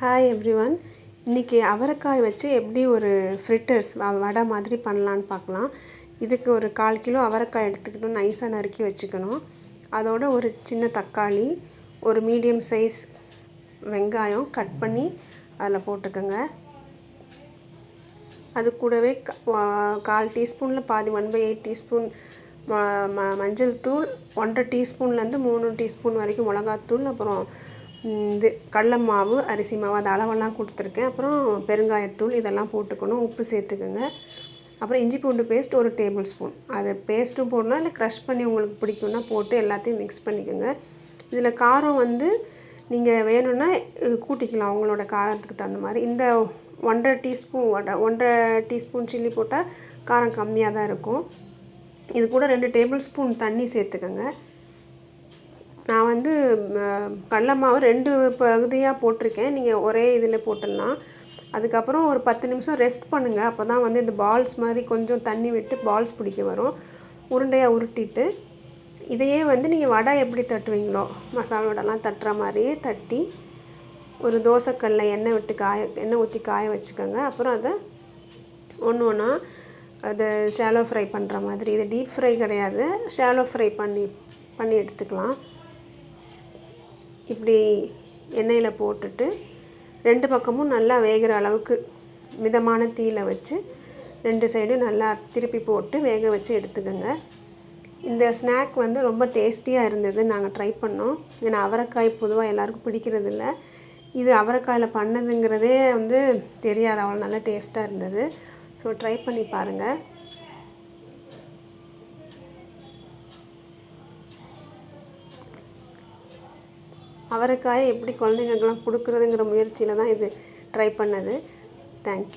Hi everyone. இன்றைக்கி அவரைக்காய் வச்சு எப்படி ஒரு ஃப்ரிட்டர்ஸ் வடை மாதிரி பண்ணலான்னு பார்க்கலாம். இதுக்கு ஒரு 1/4 கிலோ அவரைக்காய் எடுத்துக்கிட்டு நைஸாக நறுக்கி வச்சுக்கணும். அதோட ஒரு சின்ன தக்காளி, ஒரு மீடியம் சைஸ் வெங்காயம் கட் பண்ணி அதில் போட்டுக்கோங்க. அது கூடவே 1/4 டீஸ்பூனில் பாதி 1/8 டீஸ்பூன் மஞ்சள் தூள், 1/2 டீஸ்பூன்லேருந்து 3 டீஸ்பூன் வரைக்கும் மிளகாத்தூள், அப்புறம் இது கடல மாவு, அரிசி மாவு, அது அளவெல்லாம் கொடுத்துருக்கேன். அப்புறம் பெருங்காயத்தூள் இதெல்லாம் போட்டுக்கணும். உப்பு சேர்த்துக்குங்க. அப்புறம் இஞ்சி பூண்டு பேஸ்ட் 1 டேபிள் ஸ்பூன். அது பேஸ்ட்டும் போடலாம், இல்லை க்ரஷ் பண்ணி உங்களுக்கு பிடிக்கும்னா போட்டு எல்லாத்தையும் மிக்ஸ் பண்ணிக்கோங்க. இதில் காரம் நீங்கள் வேணும்னா கூட்டிக்கலாம் உங்களோட காரத்துக்கு தகுந்த மாதிரி. இந்த 1.5 டீஸ்பூன் சில்லி போட்டால் காரம் கம்மியாக தான் இருக்கும். இது கூட 2 டேபிள் ஸ்பூன் தண்ணி சேர்த்துக்கோங்க. நான் கடல மாவு 2 பகுதியாக போட்டிருக்கேன். நீங்கள் ஒரே இதில் போட்டுடலாம். அதுக்கப்புறம் ஒரு 10 நிமிஷம் ரெஸ்ட் பண்ணுங்கள். அப்போ தான் இந்த பால்ஸ் மாதிரி கொஞ்சம் தண்ணி விட்டு பால்ஸ் பிடிக்க வரும். உருண்டையாக உருட்டிட்டு இதையே நீங்கள் வடை எப்படி தட்டுவீங்களோ, மசாலா வடைலாம் தட்டுற மாதிரியே தட்டி ஒரு தோசைக்கல்ல எண்ணெய் ஊற்றி காய வச்சுக்கோங்க. அப்புறம் அதை ஒன்று ஒன்றா அதை ஷாலோ ஃப்ரை பண்ணுற மாதிரி, இது டீப் ஃப்ரை கிடையாது, ஷாலோ ஃப்ரை பண்ணி எடுத்துக்கலாம். இப்படி எண்ணெயில் போட்டுட்டு 2 பக்கமும் நல்லா வேகிற அளவுக்கு மிதமான தீயில் வச்சு 2 சைடும் நல்லா திருப்பி போட்டு வேக வச்சு எடுத்துக்கோங்க. இந்த ஸ்நாக் ரொம்ப டேஸ்டியாக இருந்தது. நாங்கள் ட்ரை பண்ணோம். ஏன்னா அவரைக்காய் பொதுவாக எல்லாருக்கும் பிடிக்கிறதில்ல. இது அவரைக்காயில் பண்ணதுங்கிறதே தெரியாது, அவ்வளோ நல்லா டேஸ்ட்டாக இருந்தது. ஸோ ட்ரை பண்ணி பாருங்கள். அவரைக்காயை எப்படி குழந்தைங்களுக்கெல்லாம் கொடுக்குறதுங்கிற முயற்சியில் தான் இது ட்ரை பண்ணது. தேங்க்யூ.